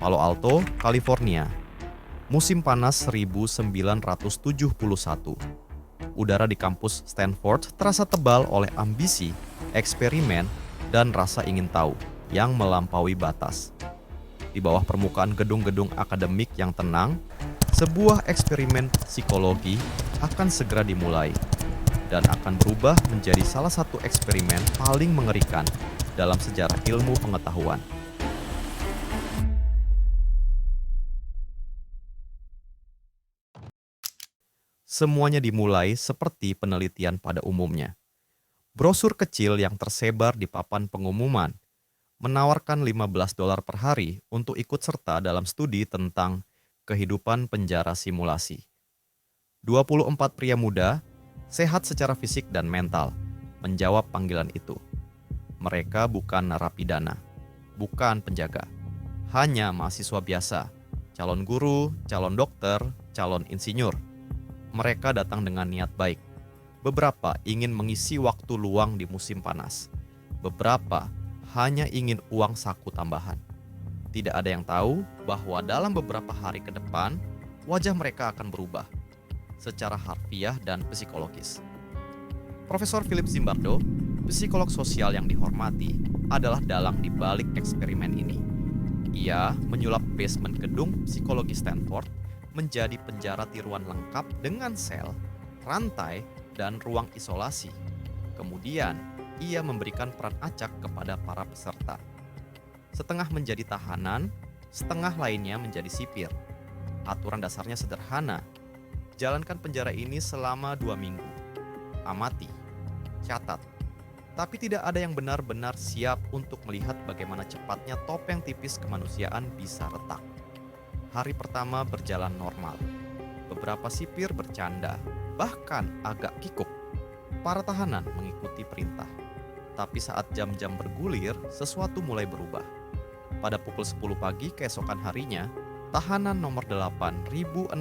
Palo Alto, California. Musim panas 1971. Udara di kampus Stanford terasa tebal oleh ambisi, eksperimen, dan rasa ingin tahu yang melampaui batas. Di bawah permukaan gedung-gedung akademik yang tenang, sebuah eksperimen psikologi akan segera dimulai dan akan berubah menjadi salah satu eksperimen paling mengerikan dalam sejarah ilmu pengetahuan. Semuanya dimulai seperti penelitian pada umumnya. Brosur kecil yang tersebar di papan pengumuman menawarkan $15 per hari untuk ikut serta dalam studi tentang kehidupan penjara simulasi. 24 pria muda, sehat secara fisik dan mental, menjawab panggilan itu. Mereka bukan narapidana, bukan penjaga, hanya mahasiswa biasa, calon guru, calon dokter, calon insinyur. Mereka datang dengan niat baik. Beberapa ingin mengisi waktu luang di musim panas. Beberapa hanya ingin uang saku tambahan. Tidak ada yang tahu bahwa dalam beberapa hari ke depan, wajah mereka akan berubah secara harfiah dan psikologis. Profesor Philip Zimbardo, psikolog sosial yang dihormati, adalah dalang di balik eksperimen ini. Ia menyulap basement gedung psikologi Stanford menjadi penjara tiruan lengkap dengan sel, rantai, dan ruang isolasi. Kemudian, ia memberikan peran acak kepada para peserta. Setengah menjadi tahanan, setengah lainnya menjadi sipir. Aturan dasarnya sederhana. Jalankan penjara ini selama 2 minggu. Amati, catat. Tapi tidak ada yang benar-benar siap untuk melihat bagaimana cepatnya topeng tipis kemanusiaan bisa retak. Hari pertama berjalan normal. Beberapa sipir bercanda, bahkan agak kikuk. Para tahanan mengikuti perintah. Tapi saat jam-jam bergulir, sesuatu mulai berubah. Pada pukul 10 pagi keesokan harinya, tahanan nomor 8.612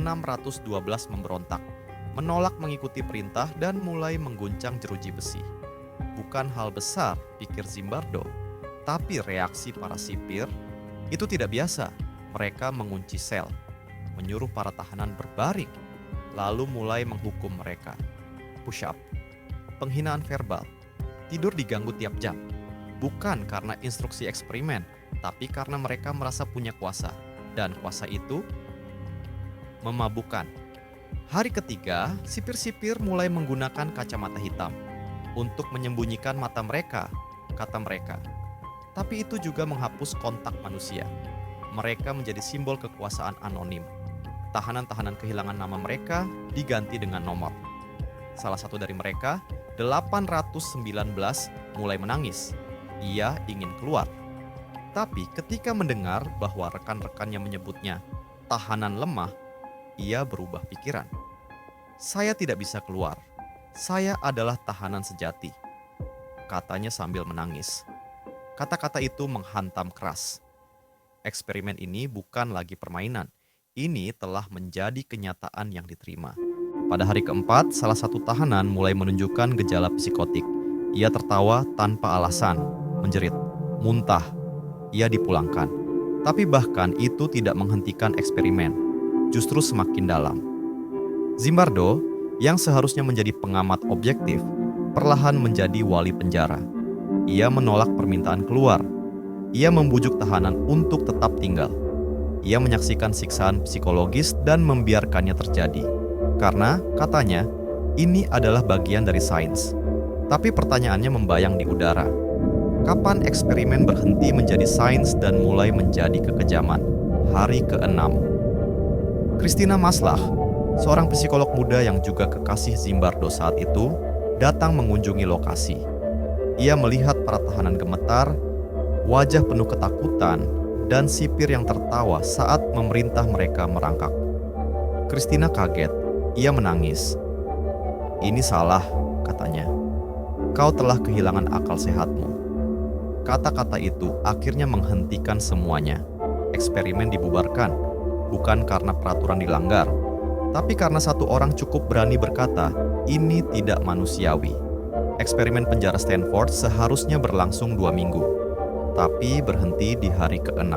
memberontak, menolak mengikuti perintah dan mulai mengguncang jeruji besi. Bukan hal besar, pikir Zimbardo, tapi reaksi para sipir itu tidak biasa. Mereka mengunci sel, menyuruh para tahanan berbaring, lalu mulai menghukum mereka. Push up, penghinaan verbal, tidur diganggu tiap jam. Bukan karena instruksi eksperimen, tapi karena mereka merasa punya kuasa. Dan kuasa itu memabukkan. Hari ketiga, sipir-sipir mulai menggunakan kacamata hitam untuk menyembunyikan mata mereka, kata mereka. Tapi itu juga menghapus kontak manusia. Mereka menjadi simbol kekuasaan anonim. Tahanan-tahanan kehilangan nama mereka diganti dengan nomor. Salah satu dari mereka, 819, mulai menangis. Ia ingin keluar. Tapi ketika mendengar bahwa rekan-rekannya menyebutnya tahanan lemah, ia berubah pikiran. Saya tidak bisa keluar. Saya adalah tahanan sejati, katanya sambil menangis. Kata-kata itu menghantam keras. Eksperimen ini bukan lagi permainan. Ini telah menjadi kenyataan yang diterima. Pada hari keempat, salah satu tahanan mulai menunjukkan gejala psikotik. Ia tertawa tanpa alasan, menjerit, muntah. Ia dipulangkan. Tapi bahkan itu tidak menghentikan eksperimen, justru semakin dalam. Zimbardo, yang seharusnya menjadi pengamat objektif, perlahan menjadi wali penjara. Ia menolak permintaan keluar. Ia membujuk tahanan untuk tetap tinggal. Ia menyaksikan siksaan psikologis dan membiarkannya terjadi. Karena, katanya, ini adalah bagian dari sains. Tapi pertanyaannya membayang di udara. Kapan eksperimen berhenti menjadi sains dan mulai menjadi kekejaman? Hari ke-6. Christina Maslach, seorang psikolog muda yang juga kekasih Zimbardo saat itu, datang mengunjungi lokasi. Ia melihat para tahanan gemetar, wajah penuh ketakutan, dan sipir yang tertawa saat memerintah mereka merangkak. Christina kaget. Ia menangis. Ini salah, katanya. Kau telah kehilangan akal sehatmu. Kata-kata itu akhirnya menghentikan semuanya. Eksperimen dibubarkan, bukan karena peraturan dilanggar, tapi karena satu orang cukup berani berkata, ini tidak manusiawi. Eksperimen penjara Stanford seharusnya berlangsung 2 minggu, tapi berhenti di hari ke-6.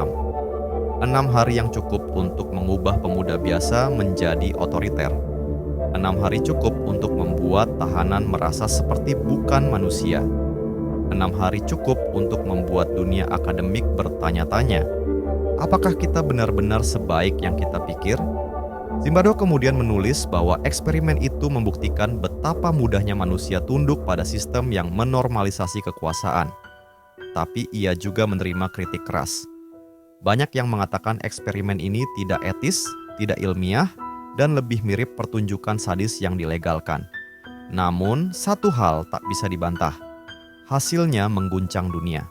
6 hari yang cukup untuk mengubah pemuda biasa menjadi otoriter. 6 hari cukup untuk membuat tahanan merasa seperti bukan manusia. 6 hari cukup untuk membuat dunia akademik bertanya-tanya, apakah kita benar-benar sebaik yang kita pikir? Zimbardo kemudian menulis bahwa eksperimen itu membuktikan betapa mudahnya manusia tunduk pada sistem yang menormalisasi kekuasaan. Tapi ia juga menerima kritik keras. Banyak yang mengatakan eksperimen ini tidak etis, tidak ilmiah, dan lebih mirip pertunjukan sadis yang dilegalkan. Namun, satu hal tak bisa dibantah. Hasilnya mengguncang dunia.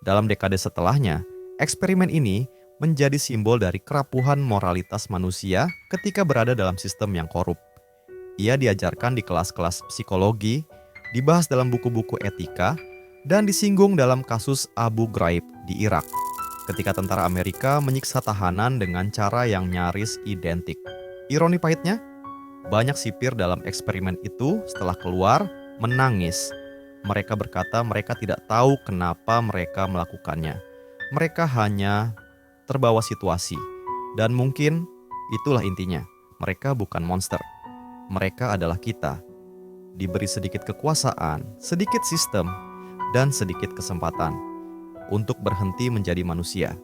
Dalam dekade setelahnya, eksperimen ini menjadi simbol dari kerapuhan moralitas manusia ketika berada dalam sistem yang korup. Ia diajarkan di kelas-kelas psikologi, dibahas dalam buku-buku etika, dan disinggung dalam kasus Abu Ghraib di Irak, ketika tentara Amerika menyiksa tahanan dengan cara yang nyaris identik. Ironi pahitnya, banyak sipir dalam eksperimen itu setelah keluar menangis. Mereka berkata mereka tidak tahu kenapa mereka melakukannya. Mereka hanya terbawa situasi. Dan mungkin itulah intinya, mereka bukan monster. Mereka adalah kita. Diberi sedikit kekuasaan, sedikit sistem, dan sedikit kesempatan untuk berhenti menjadi manusia.